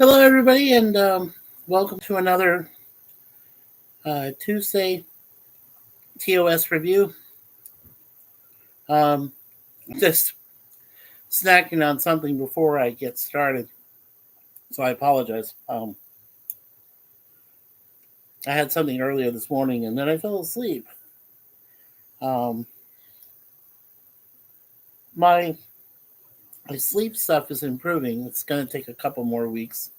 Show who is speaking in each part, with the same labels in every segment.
Speaker 1: Hello, everybody, and welcome to another Tuesday TOS review. Um, just snacking on something before I get started, so I apologize. I had something earlier this morning, and then I fell asleep. Um, my my sleep stuff is improving. It's going to take a couple more weeks,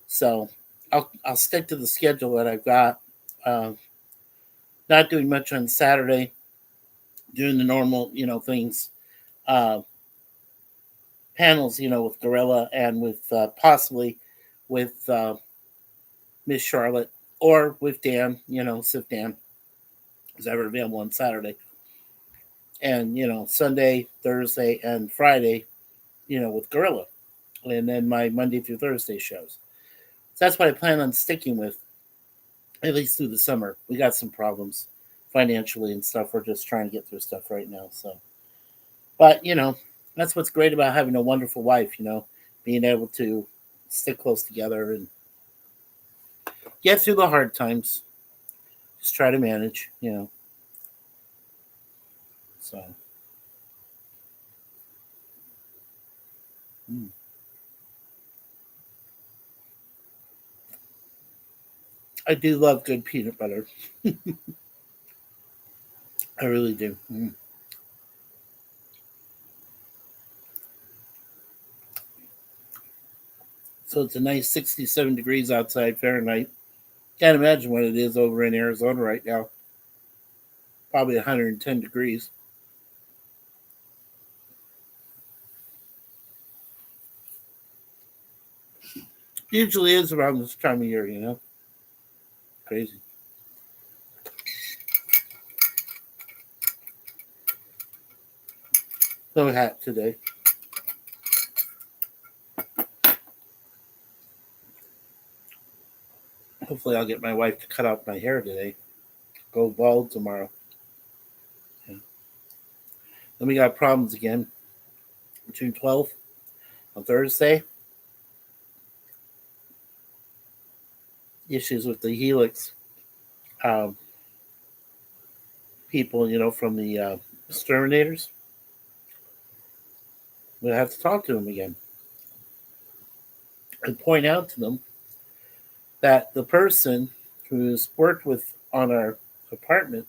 Speaker 1: so I'll stick to the schedule that I've got. Uh, not doing much on Saturday, doing the normal things. Uh, Panels, with Gorilla and with possibly with Miss Charlotte or with Dan, if Dan is ever available on Saturday. And, Sunday, Thursday, and Friday, with Gorilla. And then my Monday through Thursday shows. So that's what I plan on sticking with, at least through the summer. We got some problems financially and stuff. We're just trying to get through stuff right now. So, but, that's what's great about having a wonderful wife, being able to stick close together and get through the hard times. Just try to manage, So, mm. I do love good peanut butter. I really do. So it's a nice 67 degrees outside Fahrenheit. Can't imagine what it is over in Arizona right now. Probably 110 degrees. Usually is around this time of year. Crazy. No hat today. Hopefully I'll get my wife to cut off my hair today. Go bald tomorrow. Yeah. Then we got problems again. June 12th on Thursday. Issues with the Helix um, people, from the exterminators. We'll have to talk to them again and point out to them that the person who's worked with on our apartment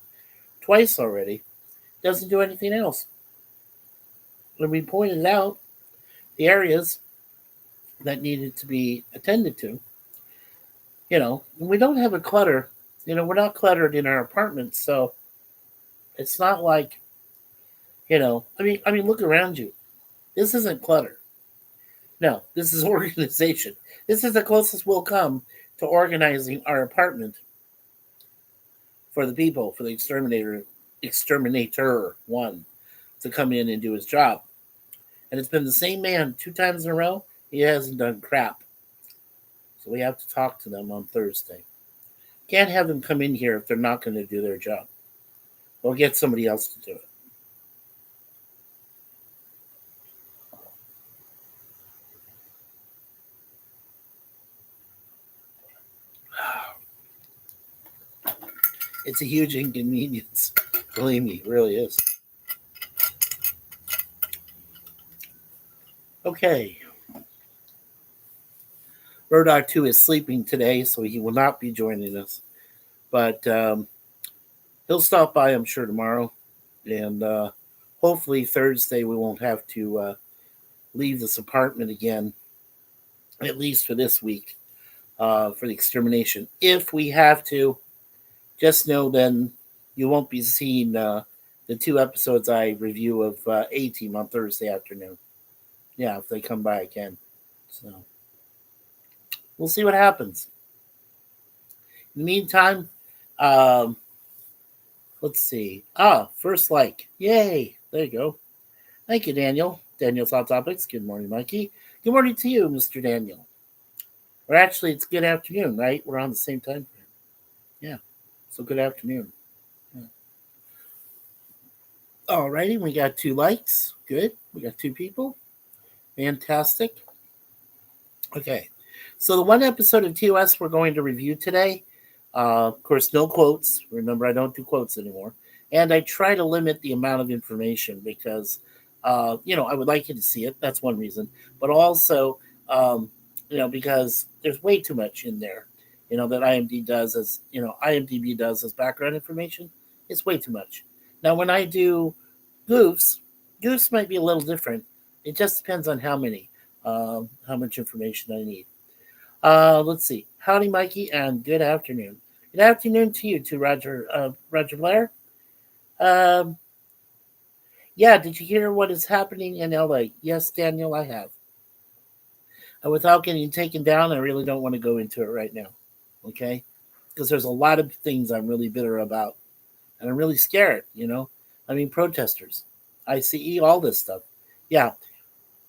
Speaker 1: twice already doesn't do anything else. And we pointed out the areas that needed to be attended to. We don't have a clutter. We're not cluttered in our apartment, so it's not like, I mean, look around you. This isn't clutter. No, this is organization. This is the closest we'll come to organizing our apartment for the people, for the exterminator one to come in and do his job. And it's been the same man 2 times in a row. He hasn't done crap. So we have to talk to them on Thursday. Can't have them come in here if they're not going to do their job. We'll get somebody else to do it. It's a huge inconvenience. Believe me, it really is. Okay. Murdock 2 is sleeping today, so he will not be joining us. But he'll stop by, I'm sure, tomorrow. And hopefully Thursday we won't have to leave this apartment again, at least for this week, for the extermination. If we have to, just know then you won't be seeing the 2 episodes I review of A-Team on Thursday afternoon. Yeah, if they come by again. So we'll see what happens. In the meantime, let's see. First like. Yay. There you go. Thank you, Daniel. Daniel's Hot Topics. Good morning, Mikey. Good morning to you, Mr. Daniel. Or actually, it's good afternoon, right? We're on the same time frame. Yeah. So good afternoon. Yeah. Alrighty, we got 2 likes. Good. We got 2 people. Fantastic. Okay. So the one episode of TOS we're going to review today, of course, no quotes. Remember, I don't do quotes anymore, and I try to limit the amount of information because, I would like you to see it. That's one reason, but also, because there's way too much in there. That IMDb does as background information. It's way too much. Now, when I do goofs, goofs might be a little different. It just depends on how much information I need. Let's see. Howdy, Mikey, and good afternoon. Good afternoon to you too, Roger Blair. Um, yeah, did you hear what is happening in LA? Yes, Daniel, I have. Without getting taken down, I really don't want to go into it right now. Okay? Because there's a lot of things I'm really bitter about. And I'm really scared, I mean, protesters, ICE, all this stuff. Yeah,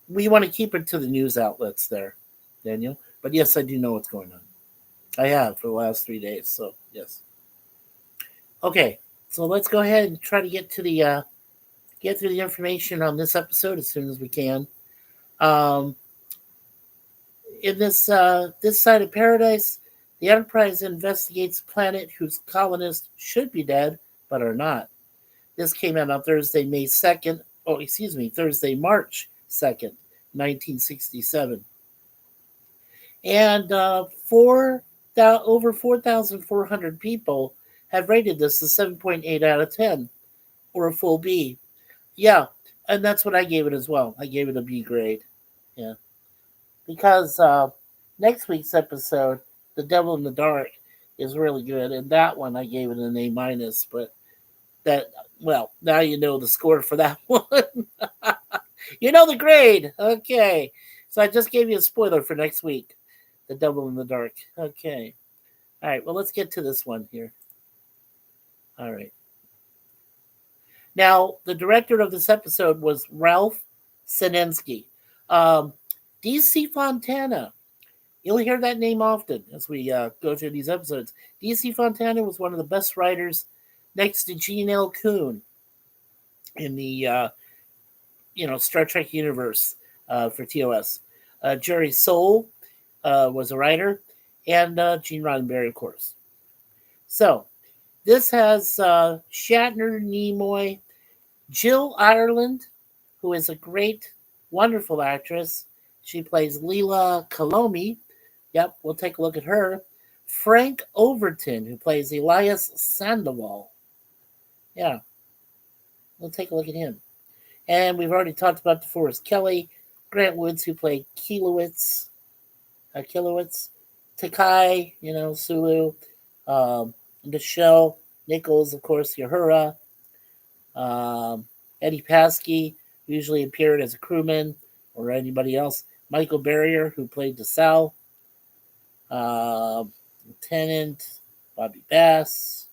Speaker 1: we want to keep it to the news outlets there, Daniel. But yes, I do know what's going on. I have for the last 3 days. So yes. Okay, so let's go ahead and try to get through the information on this episode as soon as we can. Um, in this side of paradise, the Enterprise investigates a planet whose colonists should be dead but are not. This came out on Thursday, May 2nd. Oh, excuse me, Thursday, March 2nd, 1967. And over 4,400 people have rated this a 7.8 out of 10, or a full B. Yeah, and that's what I gave it as well. I gave it a B grade. Yeah. Because next week's episode, The Devil in the Dark, is really good. And that one I gave it an A minus, but now you know the score for that one. You know the grade. Okay. So I just gave you a spoiler for next week. The Devil in the Dark. Okay. All right. Well, let's get to this one here. All right. Now, the director of this episode was Ralph Senensky. DC Fontana. You'll hear that name often as we go through these episodes. DC Fontana was one of the best writers next to Gene L. Coon in the Star Trek universe for TOS. Jerry Soule was a writer, and Gene Roddenberry, of course. So this has Shatner, Nimoy, Jill Ireland, who is a great, wonderful actress. She plays Leela Kalomi. Yep, we'll take a look at her. Frank Overton, who plays Elias Sandoval. Yeah, we'll take a look at him. And we've already talked about DeForest Kelly, Grant Woods, who played Kilowitz, Takai, Sulu, Michelle Nichols, of course, Uhura, Eddie Paskey, who usually appeared as a crewman or anybody else, Michael Barrier, who played DeSalle, Lieutenant Bobby Bass.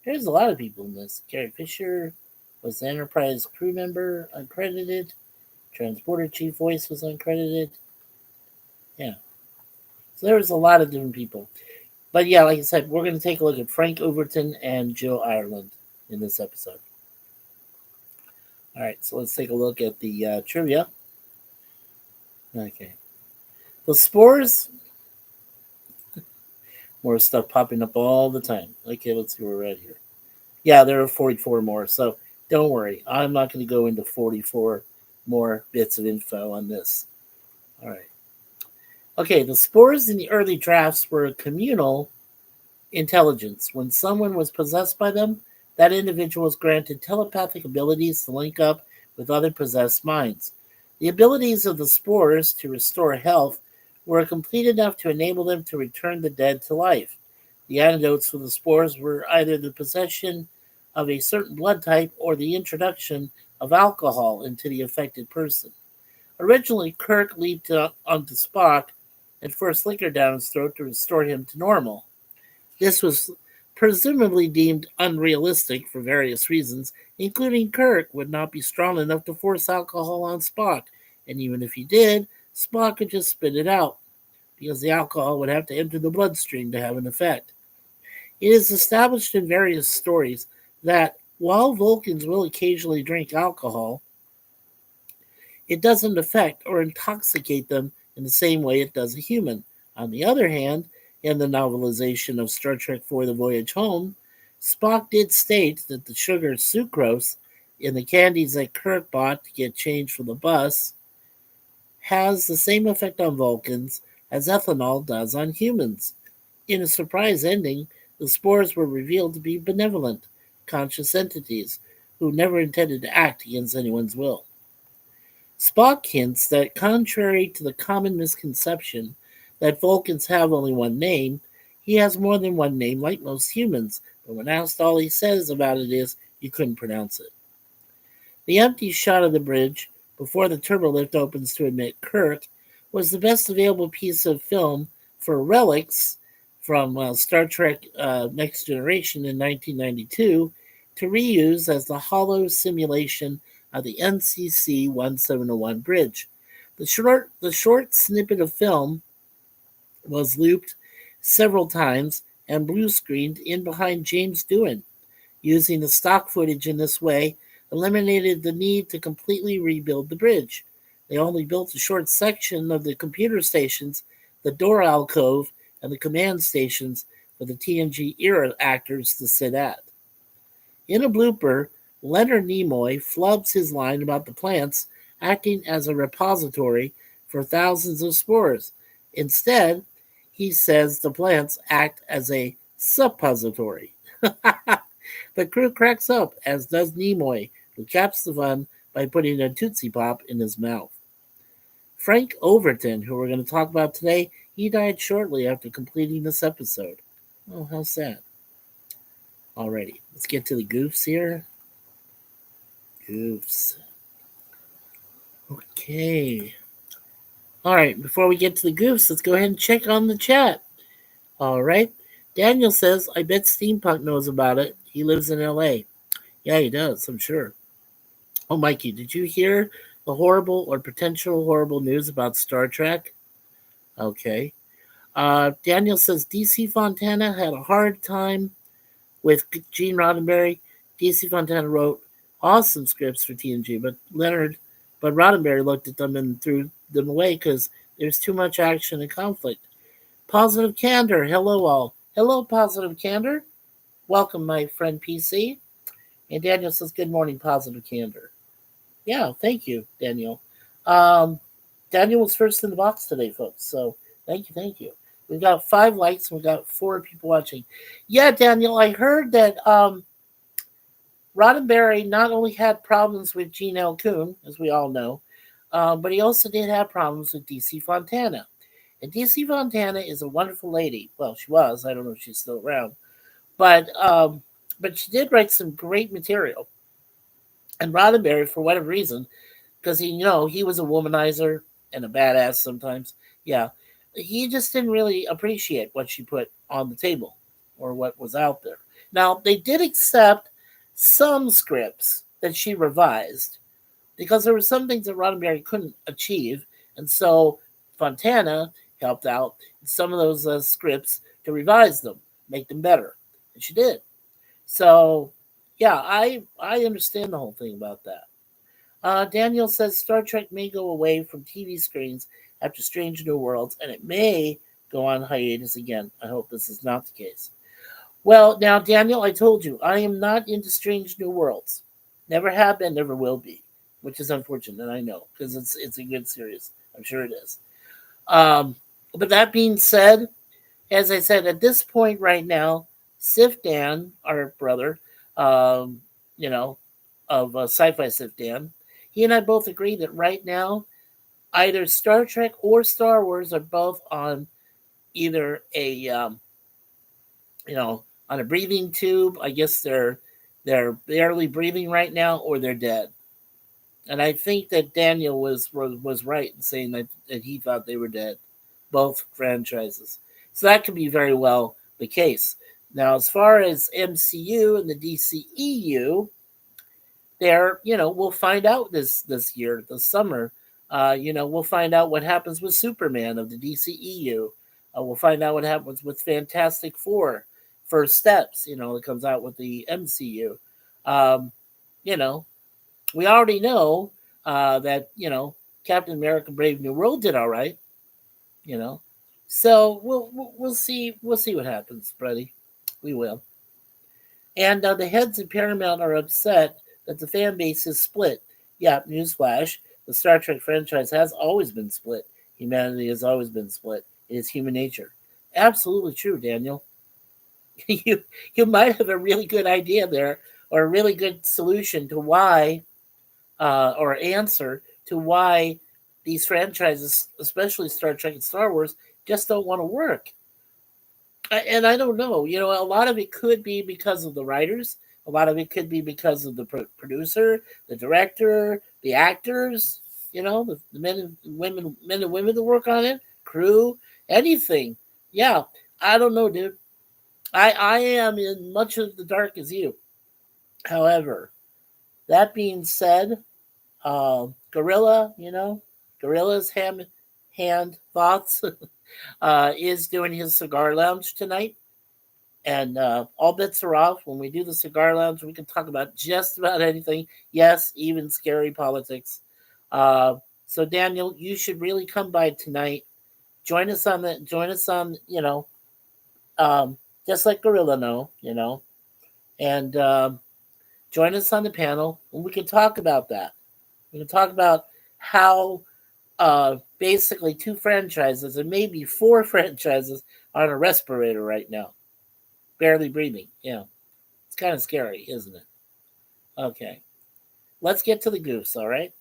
Speaker 1: There's a lot of people in this. Carrie Fisher was the Enterprise crew member, uncredited. Transporter Chief Voice was uncredited. Yeah. So there was a lot of different people. But yeah, like I said, we're going to take a look at Frank Overton and Jill Ireland in this episode. All right, so let's take a look at the trivia. Okay. The spores. More stuff popping up all the time. Okay, let's see where we're at here. Yeah, there are 44 more, so don't worry. I'm not going to go into 44 more bits of info on this. All right. Okay, the spores in the early drafts were a communal intelligence. When someone was possessed by them, that individual was granted telepathic abilities to link up with other possessed minds. The abilities of the spores to restore health were complete enough to enable them to return the dead to life. The antidotes for the spores were either the possession of a certain blood type or the introduction of alcohol into the affected person. Originally, Kirk leaped onto Spock and forced liquor down his throat to restore him to normal. This was presumably deemed unrealistic for various reasons, including Kirk would not be strong enough to force alcohol on Spock, and even if he did, Spock could just spit it out, because the alcohol would have to enter the bloodstream to have an effect. It is established in various stories that while Vulcans will occasionally drink alcohol, it doesn't affect or intoxicate them in the same way it does a human. On the other hand, in the novelization of Star Trek IV The Voyage Home, Spock did state that the sugar sucrose in the candies that Kirk bought to get change for the bus has the same effect on Vulcans as ethanol does on humans. In a surprise ending, the spores were revealed to be benevolent, conscious entities who never intended to act against anyone's will. Spock hints that, contrary to the common misconception that Vulcans have only one name, he has more than one name like most humans, but when asked, all he says about it is, you couldn't pronounce it. The empty shot of the bridge, before the turbolift opens to admit Kirk, was the best available piece of film for relics from Star Trek Next Generation in 1992 to reuse as the hollow simulation of the NCC 1701 bridge. The short snippet of film was looped several times and blue screened in behind James Doohan. Using the stock footage in this way eliminated the need to completely rebuild the bridge. They only built a short section of the computer stations, the door alcove, and the command stations for the TNG era actors to sit at. In a blooper, Leonard Nimoy flubs his line about the plants acting as a repository for thousands of spores. Instead, he says the plants act as a suppository. The crew cracks up, as does Nimoy, who caps the fun by putting a Tootsie Pop in his mouth. Frank Overton, who we're going to talk about today, he died shortly after completing this episode. Oh, how sad. Alrighty, let's get to the goofs here. Goofs. Okay. Alright, before we get to the goofs, let's go ahead and check on the chat. Alright. Daniel says, I bet Steampunk knows about it. He lives in LA. Yeah, he does, I'm sure. Oh, Mikey, did you hear the horrible or potential horrible news about Star Trek? Okay. Daniel says DC Fontana had a hard time with Gene Roddenberry. DC Fontana wrote awesome scripts for TNG, but Roddenberry looked at them and threw them away because there's too much action and conflict. Positive Candor, hello all. Hello, Positive Candor. Welcome, my friend PC. And Daniel says, good morning, Positive Candor. Yeah, thank you, Daniel. Daniel was first in the box today, folks. So thank you. We've got 5 likes and we've got 4 people watching. Yeah, Daniel, I heard that Roddenberry not only had problems with Gene L. Coon, as we all know, but he also did have problems with DC Fontana. And DC Fontana is a wonderful lady. Well, she was. I don't know if she's still around. But she did write some great material. And Roddenberry, for whatever reason, because he was a womanizer and a badass sometimes. Yeah, he just didn't really appreciate what she put on the table or what was out there. Now, they did accept some scripts that she revised because there were some things that Roddenberry couldn't achieve, and so Fontana helped out in some of those scripts to revise them, make them better, and she did. So, yeah, I understand the whole thing about that. Daniel says Star Trek may go away from TV screens after Strange New Worlds, and it may go on hiatus again. I hope this is not the case. Well, now, Daniel, I told you, I am not into Strange New Worlds. Never have been, never will be, which is unfortunate, I know, because it's a good series. I'm sure it is. But that being said, as I said, at this point right now, Sif Dan, our brother, of Sci-Fi Sif Dan, he and I both agree that right now, either Star Trek or Star Wars are both on either on a breathing tube. I guess they're barely breathing right now, or they're dead. And I think that Daniel was right in saying that he thought they were dead, both franchises. So that could be very well the case. Now, as far as MCU and the DCEU, we'll find out this year, this summer. We'll find out what happens with Superman of the DCEU. We'll find out what happens with Fantastic Four, First Steps, that comes out with the MCU. We already know that, Captain America Brave New World did all right. So we'll see what happens, buddy. We will. And the heads of Paramount are upset that the fan base is split. Yeah, newsflash: the Star Trek franchise has always been split. Humanity has always been split. It is human nature. Absolutely true, Daniel. you you might have a really good idea there, or a really good solution to why, or answer to why these franchises, especially Star Trek and Star Wars, just don't want to work. And I don't know. A lot of it could be because of the writers. A lot of it could be because of the producer, the director, the actors. The men and women that work on it, crew, anything. Yeah, I don't know, dude. I am in much of the dark as you. However, that being said, Gorilla, Gorilla's hand thoughts, is doing his cigar lounge tonight. And all bets are off. When we do the cigar lounge, we can talk about just about anything. Yes, even scary politics. Uh, so Daniel, you should really come by tonight. Join us on the. Join us on. Um, just like Gorilla know. And join us on the panel, and we can talk about that. We can talk about how basically two franchises and maybe four franchises are on a respirator right now, barely breathing. Yeah. It's kind of scary, isn't it? Okay. Let's get to the goofs, all right?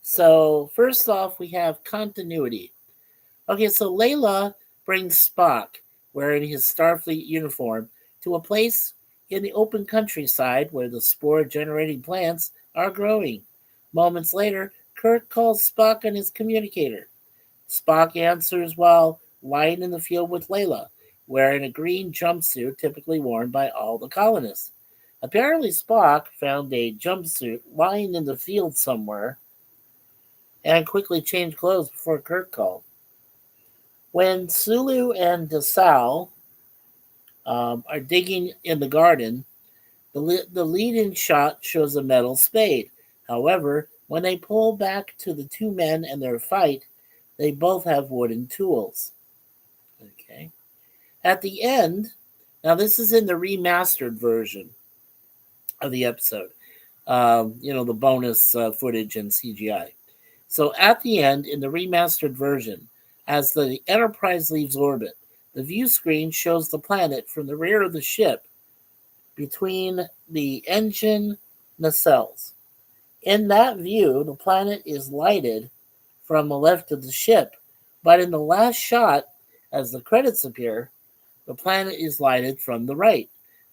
Speaker 1: So, first off, we have continuity. Okay, so Layla brings Spock, wearing his Starfleet uniform, to a place in the open countryside where the spore generating plants are growing. Moments later, Kirk calls Spock on his communicator. Spock answers while lying in the field with Layla, wearing a green jumpsuit typically worn by all the colonists. Apparently, Spock found a jumpsuit lying in the field somewhere and quickly changed clothes before Kirk called. When Sulu and Desal are digging in the garden, the lead-in shot shows a metal spade. However, when they pull back to the two men and their fight, they both have wooden tools. Okay. At the end, now this is in the remastered version of the episode. The bonus footage and CGI. So at the end, in the remastered version, as the Enterprise leaves orbit, the view screen shows the planet from the rear of the ship between the engine nacelles. In that view, the planet is lighted from the left of the ship, but in the last shot, as the credits appear, the planet is lighted from the right.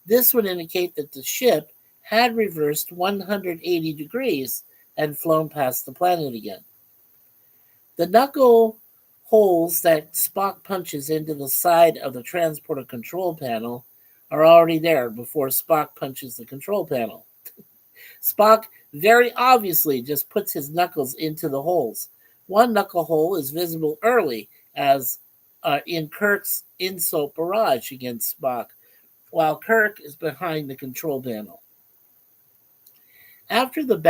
Speaker 1: This would indicate that the ship had reversed 180 degrees and flown past the planet again. The knuckle holes that Spock punches into the side of the transporter control panel are already there before Spock punches the control panel. Spock very obviously just puts his knuckles into the holes. One knuckle hole is visible early, as in Kirk's insult barrage against Spock, while Kirk is behind the control panel. After the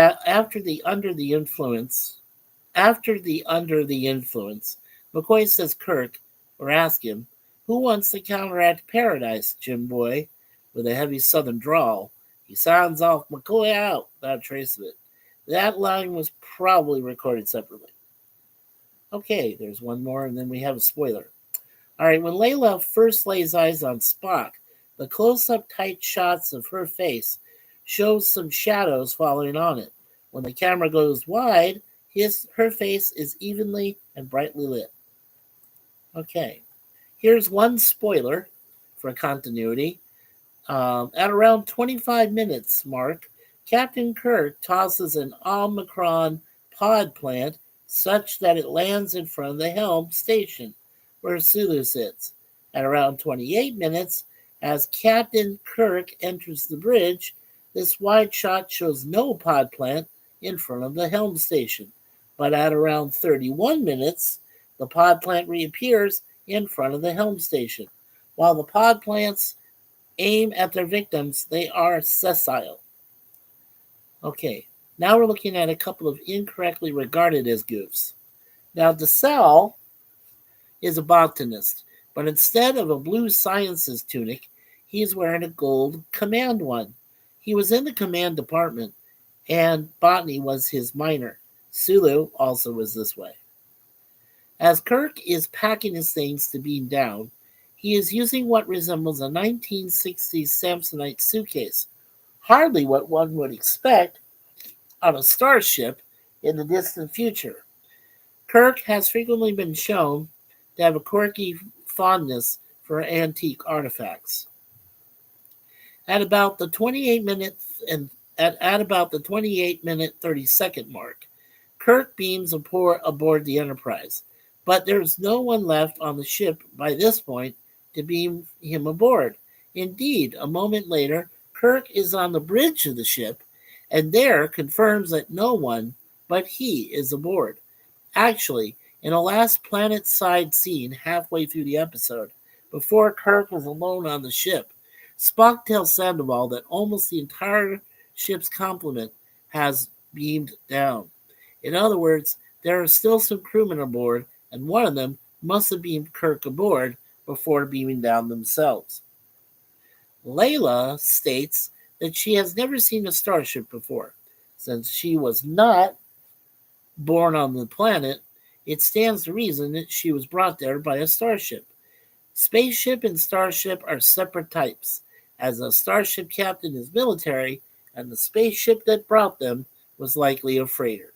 Speaker 1: under the influence, McCoy says Kirk, or ask him, "Who wants to counteract Paradise, Jim boy?" With a heavy Southern drawl. He sounds off McCoy out, without a trace of it. That line was probably recorded separately. Okay, there's one more, and then we have a spoiler. All right, when Layla first lays eyes on Spock, the close-up tight shots of her face shows some shadows falling on it. When the camera goes wide, her face is evenly and brightly lit. Okay, here's one spoiler for continuity. At around 25 minutes mark, Captain Kirk tosses an Omicron pod plant such that it lands in front of the helm station where Sulu sits. At around 28 minutes, as Captain Kirk enters the bridge, this wide shot shows no pod plant in front of the helm station. But at around 31 minutes, the pod plant reappears in front of the helm station. While the pod plants aim at their victims, they are sessile. Okay, now we're looking at a couple of incorrectly regarded as goofs. Now, Desal is a botanist, but instead of a blue sciences tunic, he is wearing a gold command one. He was in the command department, and botany was his minor. Sulu also was this way. As Kirk is packing his things to beam down, he is using what resembles a 1960s Samsonite suitcase, hardly what one would expect on a starship in the distant future. Kirk has frequently been shown to have a quirky fondness for antique artifacts. At about the 28-minute and at about the 28-minute 30-second mark, Kirk beams aboard the Enterprise, but there is no one left on the ship by this point to beam him aboard. Indeed, a moment later, Kirk is on the bridge of the ship and there confirms that no one but he is aboard. Actually, in a last planet side scene halfway through the episode, before Kirk is alone on the ship, Spock tells Sandoval that almost the entire ship's complement has beamed down. In other words, there are still some crewmen aboard, and one of them must have beamed Kirk aboard before beaming down themselves. Layla states that she has never seen a starship before. Since she was not born on the planet, it stands to reason that she was brought there by a starship. Spaceship and starship are separate types, as a starship captain is military, and the spaceship that brought them was likely a freighter.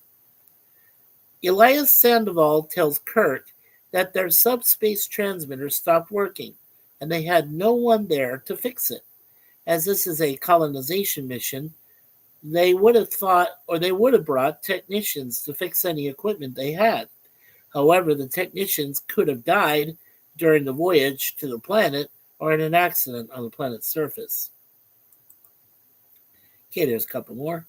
Speaker 1: Elias Sandoval tells Kirk that their subspace transmitter stopped working, and they had no one there to fix it. As this is a colonization mission, they would have brought technicians to fix any equipment they had. However, the technicians could have died during the voyage to the planet or in an accident on the planet's surface. Okay, there's a couple more.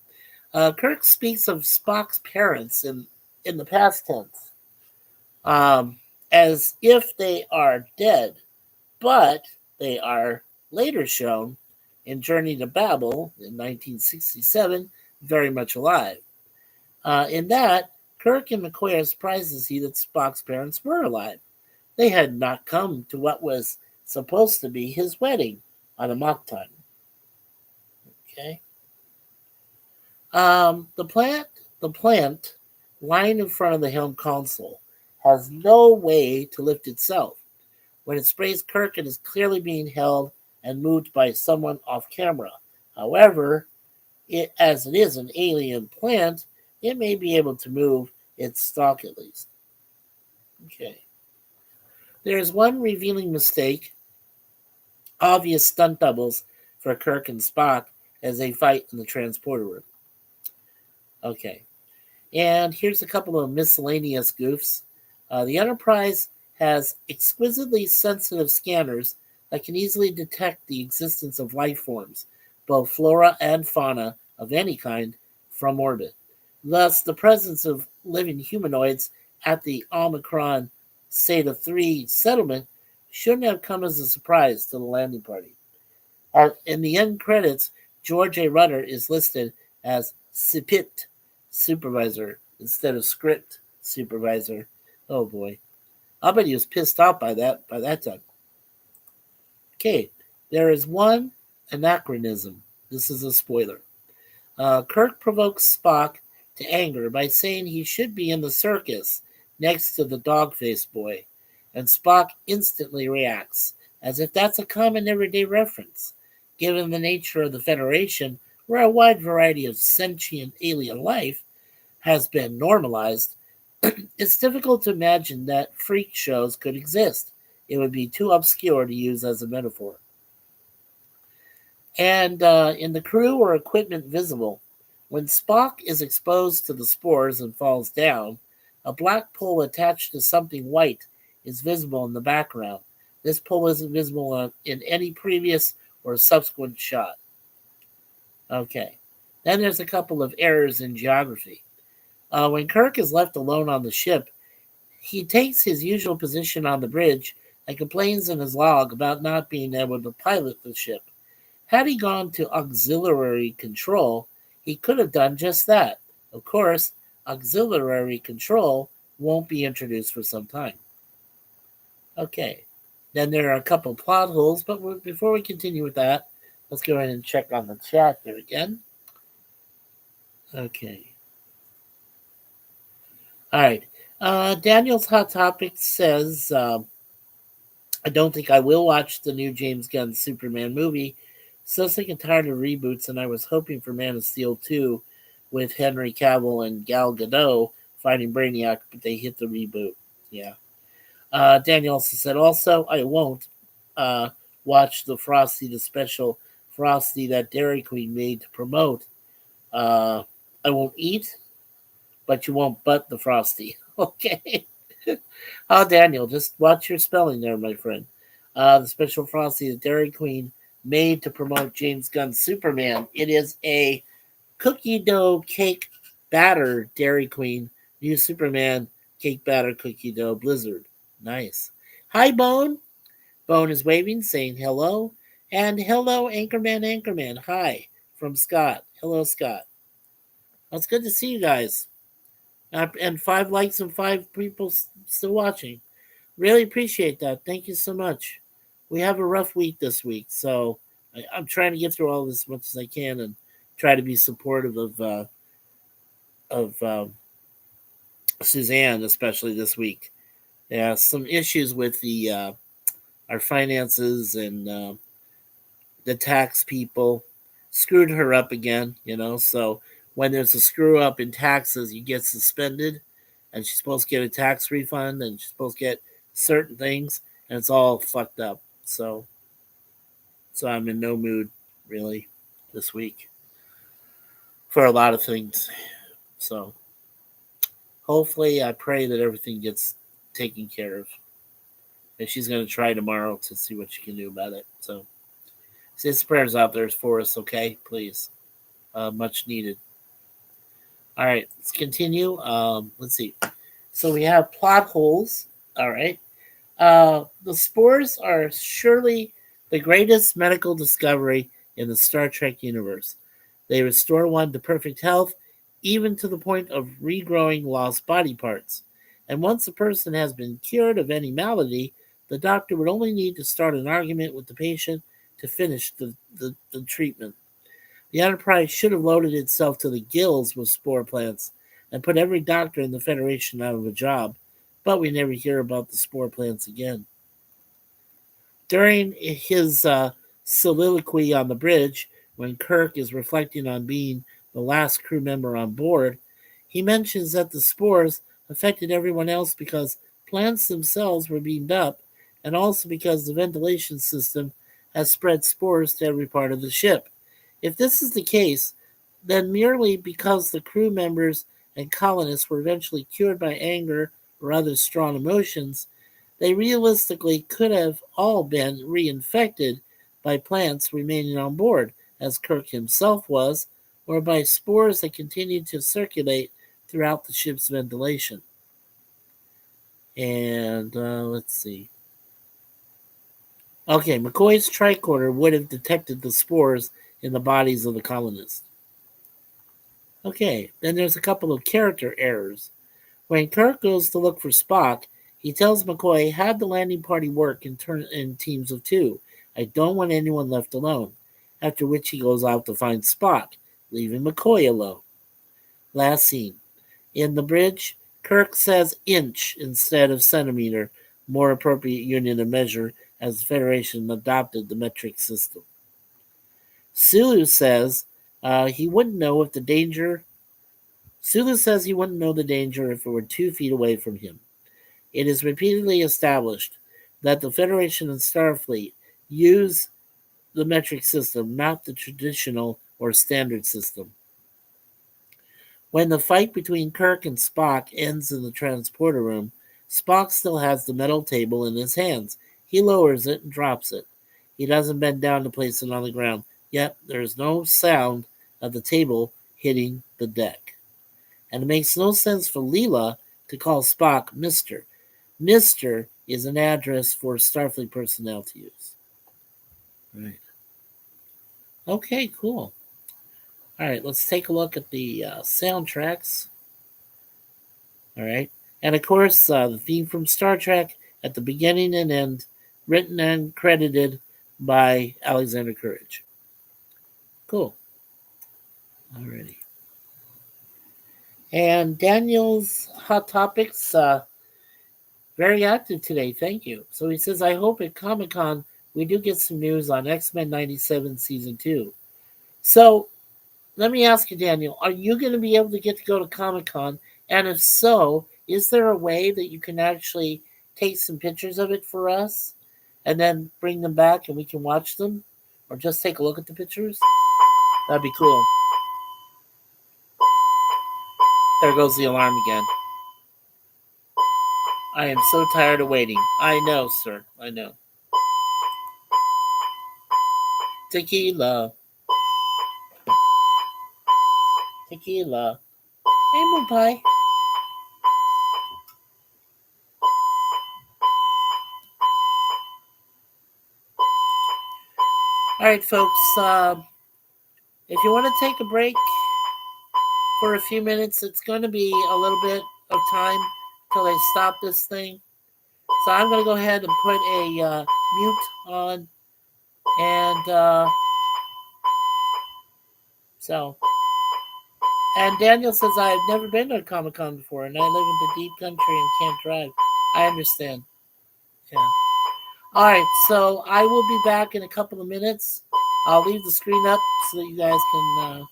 Speaker 1: Kirk speaks of Spock's parents in the past tense, as if they are dead, but they are later shown in Journey to Babel in 1967 very much alive. In that, Kirk and McCoy are surprised to see that Spock's parents were alive. They had not come to what was supposed to be his wedding on Amok time. Okay. The plant lying in front of the helm console has no way to lift itself. When it sprays Kirk, it is clearly being held and moved by someone off camera. However, as it is an alien plant, it may be able to move its stalk at least. Okay. There is one revealing mistake, obvious stunt doubles for Kirk and Spock as they fight in the transporter room. Okay. And here's a couple of miscellaneous goofs. The Enterprise has exquisitely sensitive scanners that can easily detect the existence of life forms, both flora and fauna of any kind, from orbit. Thus, the presence of living humanoids at the Omicron Zeta 3 settlement shouldn't have come as a surprise to the landing party. In the end credits, George A. Rutter is listed as SIPIT supervisor instead of script supervisor. Oh boy. I bet he was pissed off by that time. Okay, there is one anachronism. This is a spoiler. Kirk provokes Spock to anger by saying he should be in the circus next to the dog-faced boy, and Spock instantly reacts, as if that's a common everyday reference. Given the nature of the Federation, where a wide variety of sentient alien life has been normalized, it's difficult to imagine that freak shows could exist. It would be too obscure to use as a metaphor. And in the crew or equipment visible, when Spock is exposed to the spores and falls down, a black pole attached to something white is visible in the background. This pole isn't visible in any previous or subsequent shot. Okay. Then there's a couple of errors in geography. When Kirk is left alone on the ship, he takes his usual position on the bridge and complains in his log about not being able to pilot the ship. Had he gone to auxiliary control, he could have done just that. Of course, auxiliary control won't be introduced for some time. Okay. Then there are a couple plot holes, but before we continue with that, let's go ahead and check on the chat here again. Okay. All right. Daniel's Hot Topic says, I don't think I will watch the new James Gunn Superman movie. So sick and tired of reboots, and I was hoping for Man of Steel 2 with Henry Cavill and Gal Gadot fighting Brainiac, but they hit the reboot. Yeah. Daniel also said, also, I won't watch the special Frosty that Dairy Queen made to promote. Uh, I won't eat, but you won't butt the Frosty. Okay. Oh, Daniel, just watch your spelling there, my friend. The special Frosty that Dairy Queen made to promote James Gunn's Superman. It is a cookie dough cake batter Dairy Queen new Superman cake batter cookie dough blizzard. Nice. Hi, Bone. Bone is waving, saying hello. And hello, Anchorman, Anchorman. Hi, from Scott. Hello, Scott. Well, it's good to see you guys. And 5 likes and 5 people still watching. Really appreciate that. Thank you so much. We have a rough week this week, so I'm trying to get through all this as much as I can and try to be supportive of Suzanne, especially this week. Yeah, some issues with the our finances and the tax people screwed her up again. So when there's a screw up in taxes, you get suspended, and she's supposed to get a tax refund, and she's supposed to get certain things, and it's all fucked up. So I'm in no mood really this week for a lot of things. So hopefully, I pray that everything gets taken care of. And she's going to try tomorrow to see what she can do about it. So, say some prayers out there for us, okay? Please. Much needed. All right, let's continue. Let's see. So, we have plot holes. All right. The spores are surely the greatest medical discovery in the Star Trek universe. They restore one to perfect health, even to the point of regrowing lost body parts. And once a person has been cured of any malady, the doctor would only need to start an argument with the patient to finish the treatment. The Enterprise should have loaded itself to the gills with spore plants and put every doctor in the Federation out of a job, but we never hear about the spore plants again. During his soliloquy on the bridge, when Kirk is reflecting on being the last crew member on board, he mentions that the spores affected everyone else because plants themselves were beamed up, and also because the ventilation system has spread spores to every part of the ship. If this is the case, then merely because the crew members and colonists were eventually cured by anger or other strong emotions, they realistically could have all been reinfected by plants remaining on board, as Kirk himself was, or by spores that continued to circulate throughout the ship's ventilation. And let's see. Okay, McCoy's tricorder would have detected the spores in the bodies of the colonists. Okay, then there's a couple of character errors. When Kirk goes to look for Spock, he tells McCoy, have the landing party work in teams of 2. I don't want anyone left alone. After which he goes out to find Spock, leaving McCoy alone. Last scene. In the bridge, Kirk says inch instead of centimeter, more appropriate unit of measure as the Federation adopted the metric system. Sulu says he wouldn't know if the danger. Sulu says he wouldn't know the danger if it were 2 feet away from him. It is repeatedly established that the Federation and Starfleet use the metric system, not the traditional or standard system. When the fight between Kirk and Spock ends in the transporter room, Spock still has the metal table in his hands. He lowers it and drops it. He doesn't bend down to place it on the ground, yet there is no sound of the table hitting the deck. And it makes no sense for Leela to call Spock Mr. Mr. is an address for Starfleet personnel to use. Right. Okay, cool. All right, let's take a look at the soundtracks. All right. And of course, the theme from Star Trek at the beginning and end, written and credited by Alexander Courage. Cool. Alrighty. And Daniel's Hot Topics, very active today. Thank you. So he says, I hope at Comic Con we do get some news on X-Men 97 Season 2. So let me ask you, Daniel, are you going to be able to get to go to Comic Con? And if so, is there a way that you can actually take some pictures of it for us and then bring them back and we can watch them? Or just take a look at the pictures? That'd be cool. There goes the alarm again. I am so tired of waiting. I know, sir. I know. Tequila. Tequila. Hey, Moon Pie. All right, folks. If you want to take a break for a few minutes, it's going to be a little bit of time till they stop this thing. So I'm going to go ahead and put a mute on. And so. And Daniel says, I've never been to a Comic Con before, and I live in the deep country and can't drive. I understand. Yeah. All right, so I will be back in a couple of minutes. I'll leave the screen up so that you guys can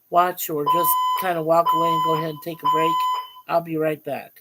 Speaker 1: watch or just kind of walk away and go ahead and take a break. I'll be right back.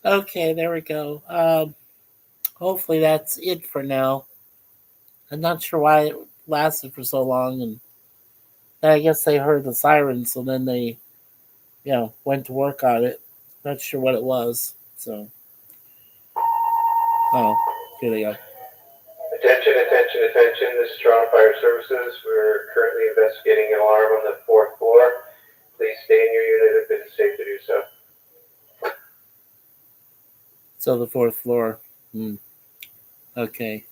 Speaker 1: Okay, there we go. Hopefully that's it for now. I'm not sure why it lasted for so long, and I guess they heard the sirens, so then they, went to work on it. Not sure what it was. So, oh, here they go.
Speaker 2: Attention, attention, attention. This is Toronto Fire Services. We're currently investigating an alarm on the fourth floor. Please stay in your unit if it is safe to do so.
Speaker 1: So the fourth floor. Okay.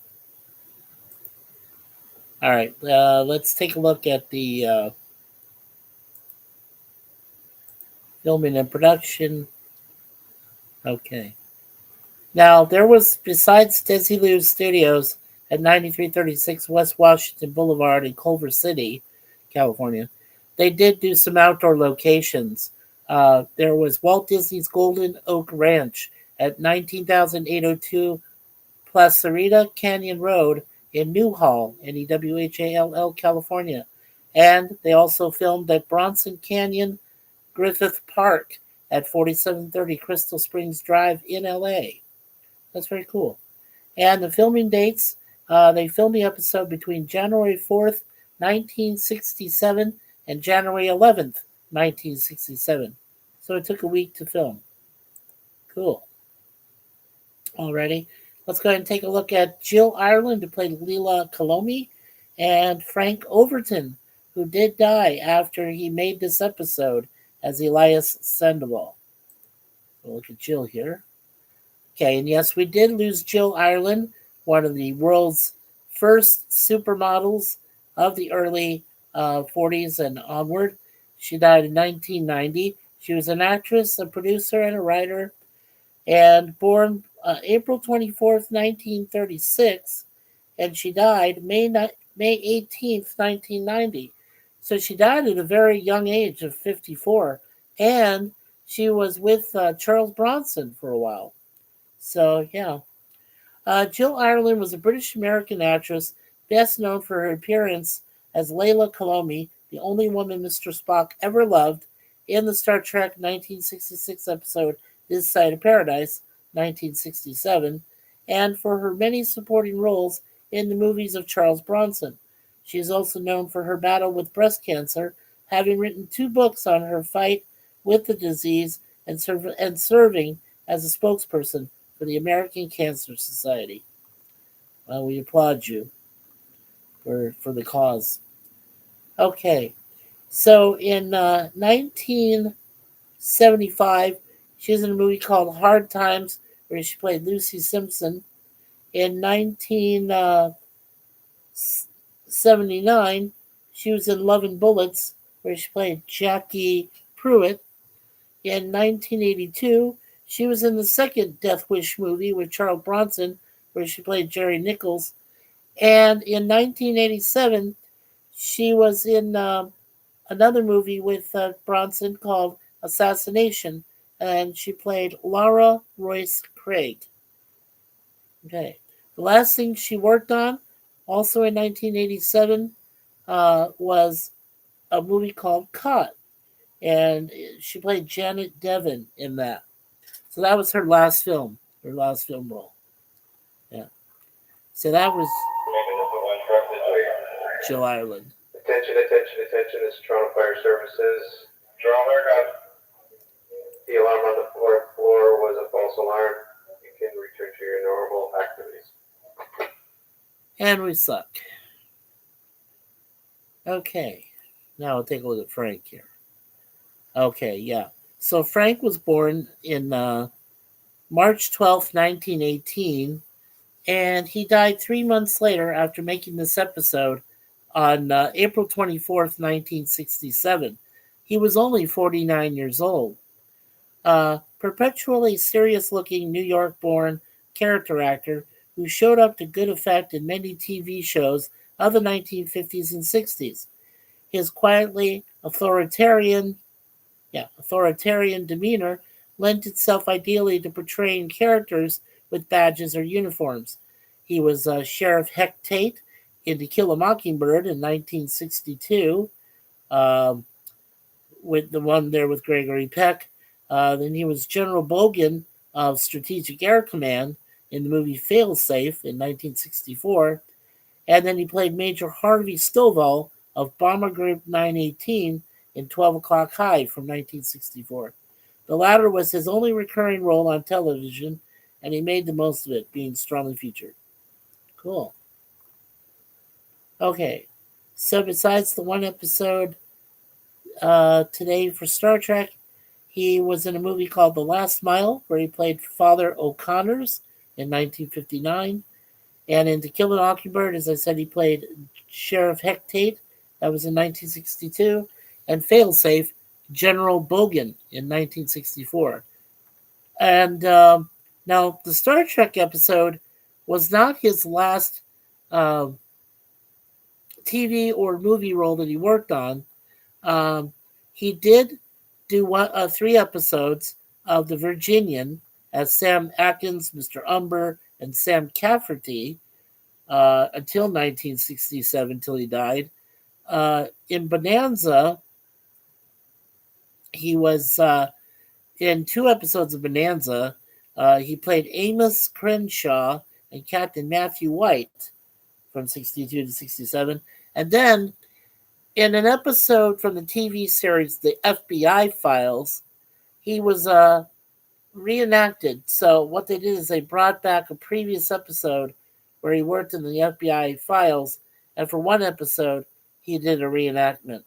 Speaker 1: All right. Let's take a look at the filming and production. Okay. Now, there was, besides Desilu Studios at 9336 West Washington Boulevard in Culver City, California, they did do some outdoor locations. There was Walt Disney's Golden Oak Ranch at 19,802 Placerita Canyon Road in Newhall, Newhall, California. And they also filmed at Bronson Canyon Griffith Park at 4730 Crystal Springs Drive in LA. That's very cool. And the filming dates, they filmed the episode between January 4th, 1967 and January 11th, 1967. So it took a week to film. Cool. Alrighty. Let's go ahead and take a look at Jill Ireland, who played Leela Kalomi, and Frank Overton, who did die after he made this episode as Elias Sandoval. We'll look at Jill here. Okay, and yes, we did lose Jill Ireland, one of the world's first supermodels of the early 40s and onward. She died in 1990. She was an actress, a producer, and a writer, and born April 24th, 1936, and she died May 18th, 1990. So she died at a very young age of 54, and she was with Charles Bronson for a while. So, yeah. Jill Ireland was a British American actress best known for her appearance as Leela Kalomi, the only woman Mr. Spock ever loved, in the Star Trek 1966 episode This Side of Paradise, 1967, and for her many supporting roles in the movies of Charles Bronson. She is also known for her battle with breast cancer, having written 2 books on her fight with the disease and serving as a spokesperson for the American Cancer Society. Well, we applaud you for the cause. Okay, so in 1975, she was in a movie called Hard Times, where she played Lucy Simpson. In 1979, she was in Love and Bullets, where she played Jackie Pruitt. In 1982, she was in the second Death Wish movie with Charles Bronson, where she played Jerry Nichols. And in 1987, she was in another movie with Bronson called Assassination, and she played Laura Royce Craig. Okay. The last thing she worked on, also in 1987, was a movie called Caught, and she played Janet Devon in that. So that was her last film role. Yeah. So that was Jill Ireland.
Speaker 2: Attention, attention, attention. This is Toronto Fire Services. Toronto, the alarm on the fourth floor was a false alarm. You can return to your normal activities.
Speaker 1: And we suck. Okay. Now we'll take a look at Frank here. Okay, yeah. So Frank was born in March 12th, 1918, and he died 3 months later after making this episode on April 24th, 1967. He was only 49 years old. Perpetually serious-looking New York-born character actor who showed up to good effect in many TV shows of the 1950s and 60s. His quietly authoritarian demeanor lent itself ideally to portraying characters with badges or uniforms. He was Sheriff Heck Tate in To Kill a Mockingbird in 1962, with the one there with Gregory Peck. Then he was General Bogan of Strategic Air Command in the movie Failsafe in 1964, and then he played Major Harvey Stovall of Bomber Group 918 in 12 O'Clock High from 1964. The latter was his only recurring role on television, and he made the most of it, being strongly featured. Cool. Okay, so besides the one episode today for Star Trek, he was in a movie called The Last Mile, where he played Father O'Connors in 1959. And in To Kill a Mockingbird, as I said, he played Sheriff Hectate. That was in 1962. And Failsafe, General Bogan in 1964. And now, the Star Trek episode was not his last uh, TV or movie role that he worked on. Um, he did do 3 episodes of The Virginian as Sam Atkins, Mr. Umber, and Sam Cafferty until 1967, till he died. In Bonanza, he was in 2 episodes of Bonanza. He played Amos Crenshaw and Captain Matthew White from 62 to 67. And then in an episode from the TV series The FBI Files, he was reenacted. So what they did is they brought back a previous episode where he worked in the FBI Files, and for one episode, he did a reenactment.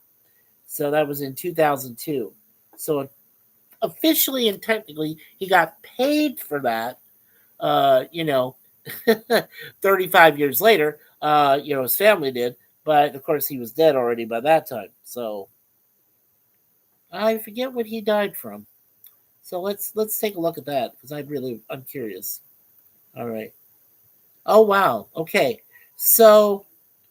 Speaker 1: So that was in 2002. So officially and technically, he got paid for that. You know, 35 years later, his family did, but of course he was dead already by that time. So I forget what he died from. So let's take a look at that because I'm curious. All right. Oh wow. Okay. So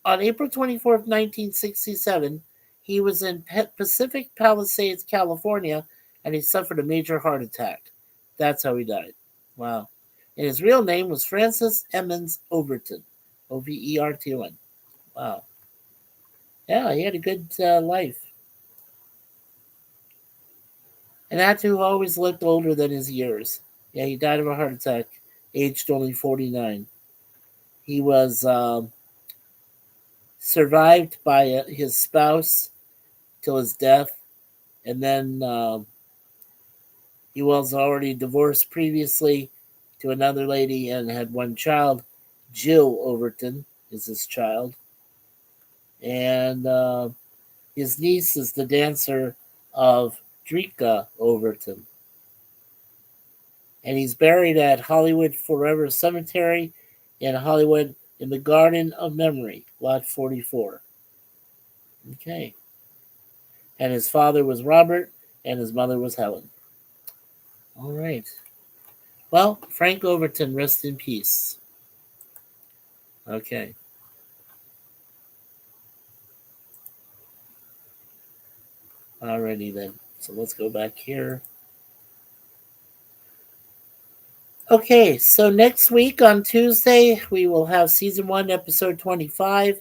Speaker 1: on April 24th, 1967, he was in Pacific Palisades, California, and he suffered a major heart attack. That's how he died. Wow. And his real name was Francis Emmons Overton. Overton. Wow. Yeah, he had a good life. An actor who always looked older than his years. Yeah, he died of a heart attack, aged only 49. He was survived by his spouse till his death, and then he was already divorced previously to another lady and had one child. Jill Overton is his child, and his niece is the dancer of Drika Overton. And he's buried at Hollywood Forever Cemetery in Hollywood in the Garden of Memory, Lot 44. Okay. And his father was Robert, and his mother was Helen. All right. Well, Frank Overton, rest in peace. Okay. Alrighty then. So let's go back here. Okay, so next week on Tuesday, we will have season 1, episode 25.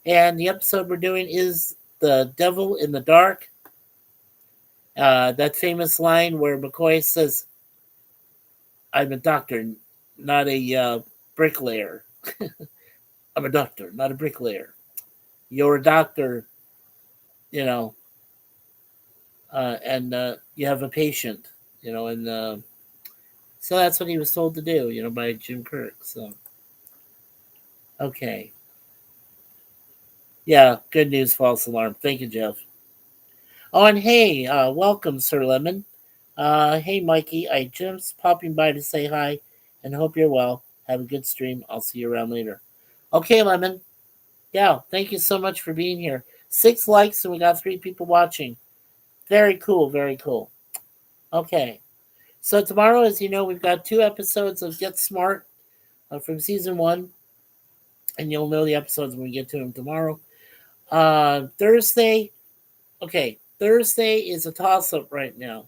Speaker 1: And the episode we're doing is The Devil in the Dark. That famous line where McCoy says, I'm a doctor, not a bricklayer. I'm a doctor, not a bricklayer. You're a doctor, you know, and you have a patient, and so that's what he was told to do, by Jim Kirk. So, okay. Yeah, good news, false alarm. Thank you, Jeff. Oh, and hey, welcome, Sir Lemon. Hey, Mikey, I just popping by to say hi and hope you're well. Have a good stream. I'll see you around later. Okay, Lemon. Yeah, thank you so much for being here. 6 likes and we got 3 people watching. Very cool, very cool. Okay. So tomorrow, as you know, we've got 2 episodes of Get Smart from season 1. And you'll know the episodes when we get to them tomorrow. Thursday is a toss-up right now.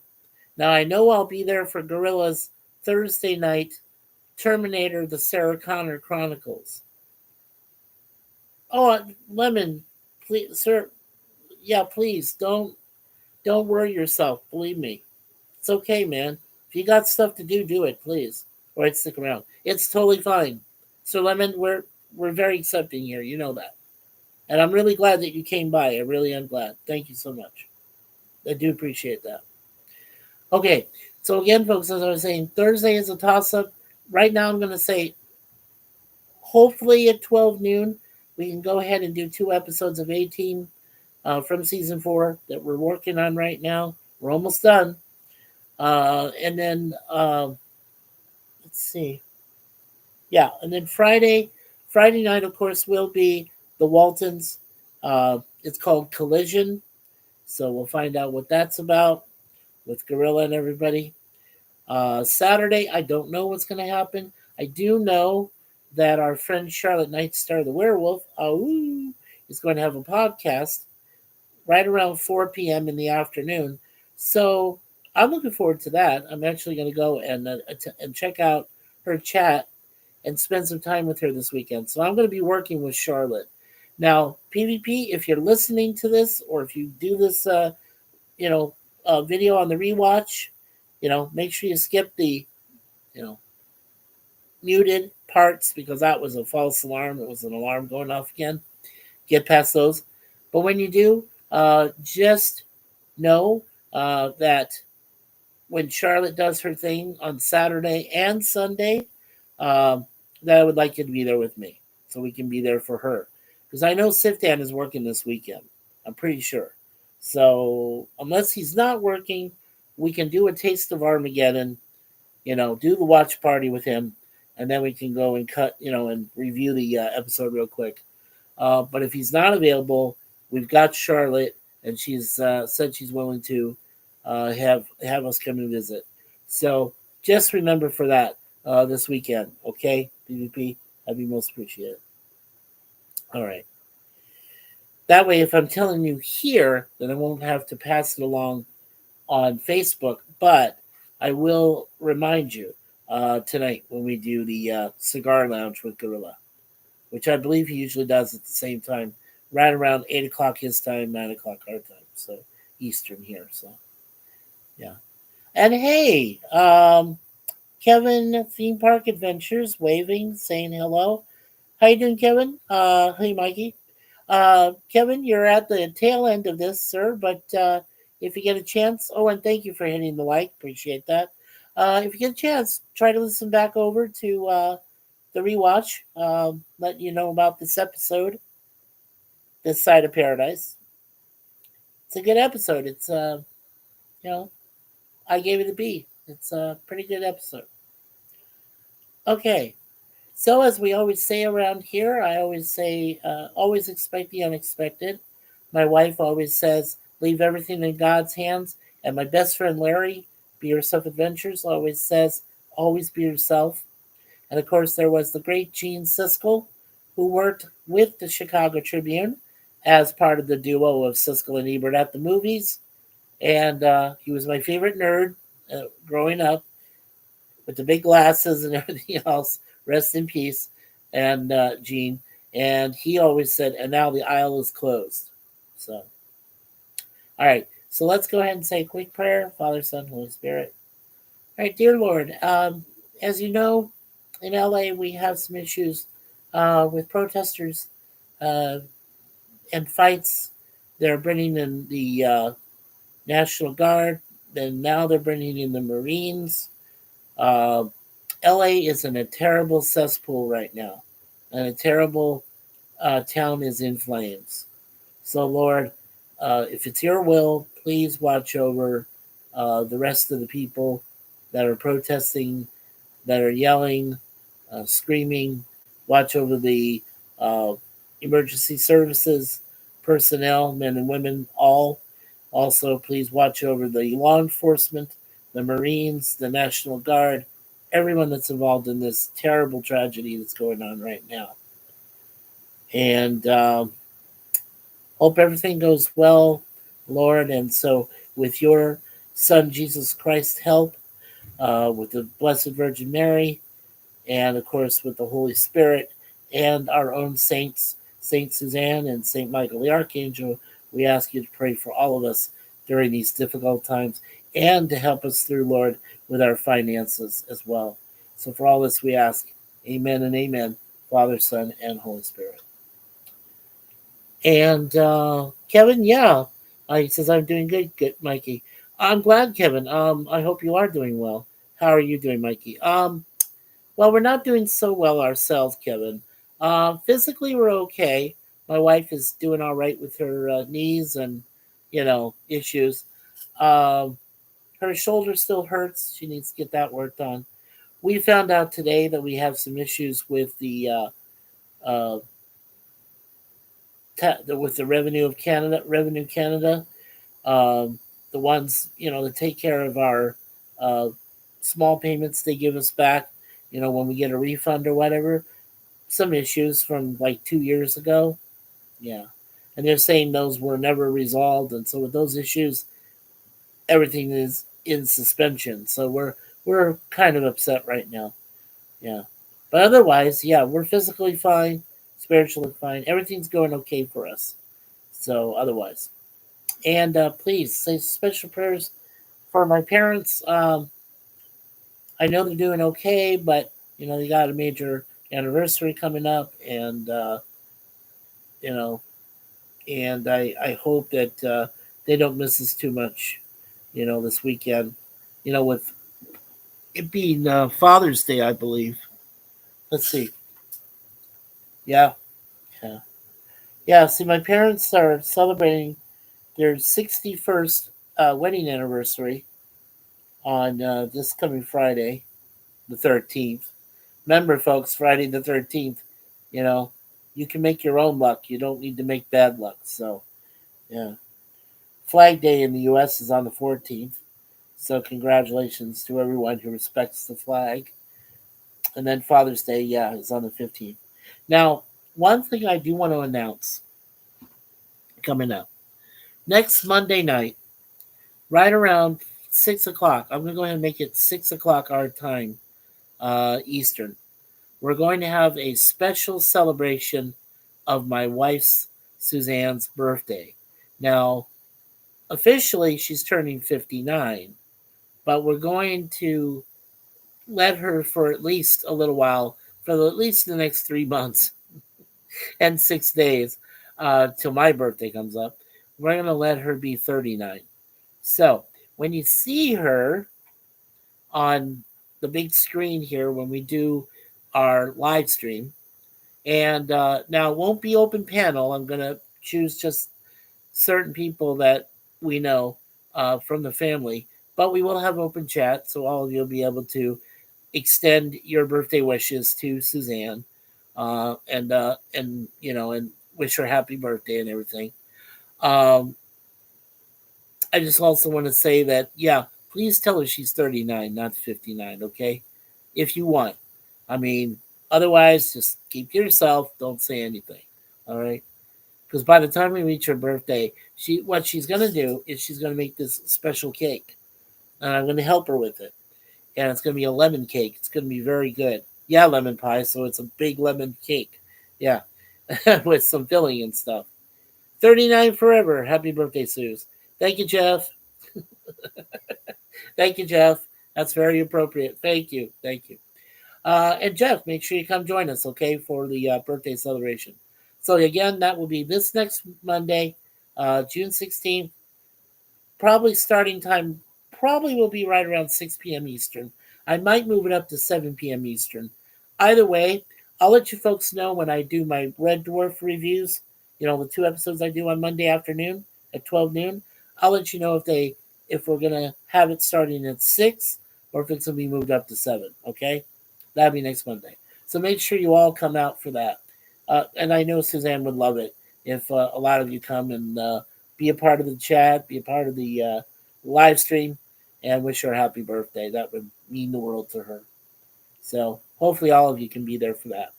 Speaker 1: Now, I know I'll be there for Gorilla's Thursday night Terminator, the Sarah Connor Chronicles. Oh, Lemon, please, sir. Yeah, please, don't worry yourself. Believe me. It's okay, man. If you got stuff to do, do it, please. Or I'd stick around. It's totally fine. Sir Lemon, we're very accepting here. You know that. And I'm really glad that you came by. I really am glad. Thank you so much. I do appreciate that. Okay, so again, folks, as I was saying, Thursday is a toss up. Right now, I'm going to say hopefully at 12 noon, we can go ahead and do 2 episodes of A Team from season 4 that we're working on right now. We're almost done. And then, let's see. Yeah, and then Friday night, of course, will be the Waltons. It's called Collision. So we'll find out what that's about with Gorilla and everybody. Saturday, I don't know what's going to happen. I do know that our friend Charlotte Nightstar the Werewolf is going to have a podcast right around 4 p.m. in the afternoon. So I'm looking forward to that. I'm actually going to go and check out her chat and spend some time with her this weekend. So I'm going to be working with Charlotte. Now, PvP, if you're listening to this or if you do this, video on the rewatch, make sure you skip the, you know, muted parts because that was a false alarm. It was an alarm going off again. Get past those. But when you do, just know that when Charlotte does her thing on Saturday and Sunday, that I would like you to be there with me so we can be there for her. Because I know Siftan is working this weekend. I'm pretty sure. So unless he's not working, we can do a Taste of Armageddon, do the watch party with him, and then we can go and cut, and review the episode real quick. But if he's not available, we've got Charlotte, and she's said she's willing to have us come and visit. So just remember for that this weekend, okay? PvP, I'd be most appreciated. All right. That way, if I'm telling you here, then I won't have to pass it along on Facebook, but I will remind you tonight when we do the cigar lounge with Gorilla, which I believe he usually does at the same time, right around 8 o'clock his time, 9 o'clock our time, so Eastern here. So, yeah. And hey, Kevin Theme Park Adventures waving, saying hello. How you doing, Kevin? Hey, Mikey. Kevin, you're at the tail end of this, sir, but if you get a chance, and thank you for hitting the like, appreciate that. If you get a chance, try to listen back over to the rewatch, let you know about this episode, This Side of Paradise. It's a good episode. It's, I gave it a B. It's a pretty good episode. Okay. So, as we always say around here, I always say, always expect the unexpected. My wife always says, leave everything in God's hands. And my best friend Larry, Be Yourself Adventures, always says, always be yourself. And of course, there was the great Gene Siskel, who worked with the Chicago Tribune as part of the duo of Siskel and Ebert at the movies. And he was my favorite nerd growing up with the big glasses and everything else. Rest in peace, and Gene. And he always said, and now the aisle is closed. So, all right. So let's go ahead and say a quick prayer. Father, Son, Holy Spirit. All right, dear Lord, as you know, in LA we have some issues with protesters and fights. They're bringing in the National Guard, and now they're bringing in the Marines. LA is in a terrible cesspool right now, and a terrible town is in flames. So, Lord, if it's your will, please watch over the rest of the people that are protesting, that are yelling, screaming. Watch over the uh, emergency services personnel, men and women, all. Also, please watch over the law enforcement, the Marines, the National Guard, everyone that's involved in this terrible tragedy that's going on right now. And hope everything goes well, Lord. And so, with your Son, Jesus Christ's help, with the Blessed Virgin Mary, and of course with the Holy Spirit and our own saints, Saint Suzanne and Saint Michael the Archangel, we ask you to pray for all of us during these difficult times. and to help us through, Lord, with our finances as well. So for all this we ask, amen and amen, Father, Son, and Holy Spirit. And Kevin, yeah, he says I'm doing good, Mikey. I'm glad, Kevin. I hope you are doing well. How are you doing, Mikey? Well, we're not doing so well ourselves, Kevin. Physically, we're okay. My wife is doing all right with her knees and, issues. Um, Her shoulder still hurts. She needs to get that worked on. We found out today that we have some issues with uh, with the Revenue Canada. The ones that take care of our uh, small payments they give us back. When we get a refund or whatever. Some issues from like 2 years ago. Yeah, and they're saying those were never resolved, and so with those issues, everything is in suspension. So we're kind of upset right now. Yeah, but otherwise, yeah, we're physically fine, spiritually fine. Everything's going okay for us. So otherwise, and please say special prayers for my parents. I know they're doing okay, but they got a major anniversary coming up, and you know, and I hope that they don't miss us too much. This weekend. With it being Father's Day, I believe. Let's see. Yeah, yeah, yeah. See, my parents are celebrating their 61st wedding anniversary on this coming Friday, the 13th. Remember, folks, Friday the 13th. You know, you can make your own luck. You don't need to make bad luck. So, yeah. Flag Day in the U.S. is on the 14th. So, congratulations to everyone who respects the flag. And then Father's Day, yeah, is on the 15th. Now, one thing I do want to announce coming up next Monday night, right around 6 o'clock, I'm going to go ahead and make it 6 o'clock our time, Eastern. We're going to have a special celebration of my wife's Suzanne's birthday. Now, officially, she's turning 59, but we're going to let her for at least a little while, for at least the next 3 months and 6 days till my birthday comes up. We're going to let her be 39. So when you see her on the big screen here when we do our live stream, and now it won't be open panel. I'm going to choose just certain people that we know from the family, but we will have open chat, so all of you will be able to extend your birthday wishes to Suzanne, and wish her happy birthday and everything. Um, I just also want to say that please tell her she's 39, not 59, okay? If you want. I mean, otherwise, just keep to yourself. Don't say anything, all right? Because by the time we reach her birthday, what she's gonna do is she's gonna make this special cake, and I'm gonna help her with it. And it's gonna be a lemon cake. It's gonna be very good. Yeah, lemon pie. So it's a big lemon cake. Yeah, with some filling and stuff. 39 forever. Happy birthday, Suze. Thank you, Jeff. Thank you, Jeff. That's very appropriate. Thank you. Thank you. And Jeff, make sure you come join us, okay, for the birthday celebration. So again, that will be this next Monday, June 16th. Probably starting time probably will be right around 6 p.m. Eastern. I might move it up to 7 p.m. Eastern. Either way, I'll let you folks know when I do my Red Dwarf reviews. The 2 episodes I do on Monday afternoon at 12 noon. I'll let you know if we're gonna have it starting at 6 or if it's gonna be moved up to 7. Okay, that'll be next Monday. So make sure you all come out for that. And I know Suzanne would love it if a lot of you come and be a part of the chat, be a part of the live stream, and wish her a happy birthday. That would mean the world to her. So hopefully all of you can be there for that.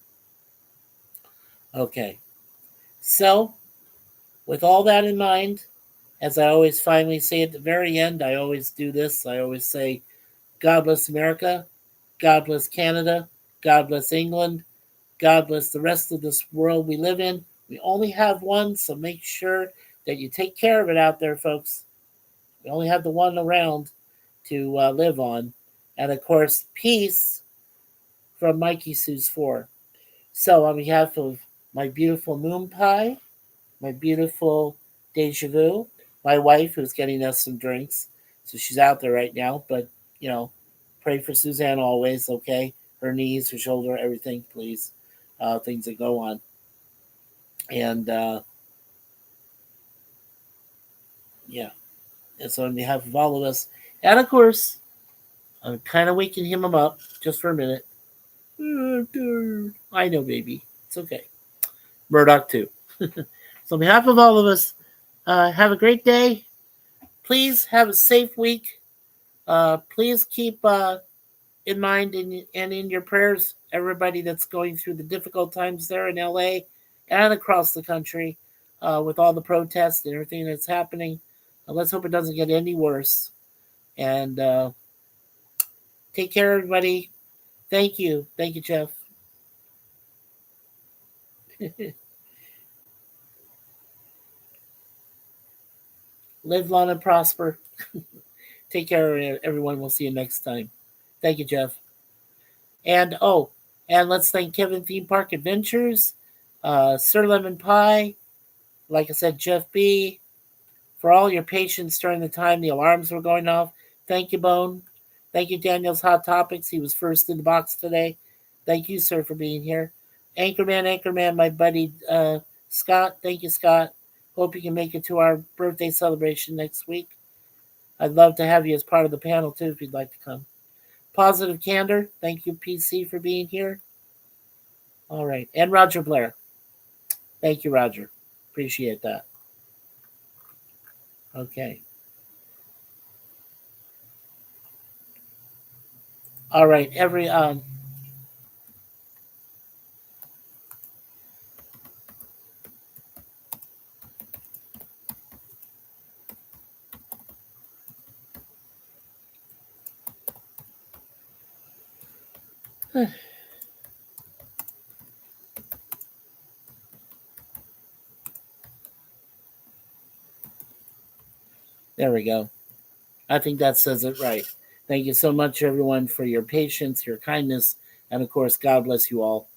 Speaker 1: Okay. So with all that in mind, as I always finally say at the very end, I always do this. I always say, God bless America, God bless Canada, God bless England, God bless the rest of this world we live in. We only have one, so make sure that you take care of it out there, folks. We only have the one around. to live on. And of course, peace from MikeySuzeFour. So, on behalf of my beautiful moon pie, my beautiful deja vu, my wife who's getting us some drinks, so she's out there right now, but you know, pray for Suzanne always, okay? Her knees, her shoulder, everything, please. Things that go on. And yeah, and so on behalf of all of us, and of course, I'm kind of waking him up just for a minute. I know, baby. It's okay. Murdock, too. So, on behalf of all of us, have a great day. Please have a safe week. Please keep in mind and in your prayers everybody that's going through the difficult times there in LA and across the country with all the protests and everything that's happening. Let's hope it doesn't get any worse. And take care, everybody. Thank you. Thank you, Jeff. Live long and prosper. Take care, everyone. We'll see you next time. Thank you, Jeff. And and let's thank Kevin Theme Park Adventures, Sir Lemon Pie, like I said, Jeff B, for all your patience during the time the alarms were going off. Thank you, Bone. Thank you, Daniel's Hot Topics. He was first in the box today. Thank you, sir, for being here. Anchorman, my buddy Scott. Thank you, Scott. Hope you can make it to our birthday celebration next week. I'd love to have you as part of the panel, too, if you'd like to come. Positive Candor. Thank you, PC, for being here. All right. And Roger Blair. Thank you, Roger. Appreciate that. Okay. All right. There we go. I think that says it right. Thank you so much, everyone, for your patience, your kindness, and of course, God bless you all.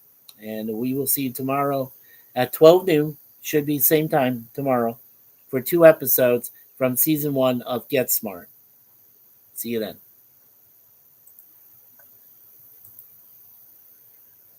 Speaker 1: And we will see you tomorrow at 12 noon. Should be same time tomorrow for 2 episodes from season 1 of Get Smart. See you then.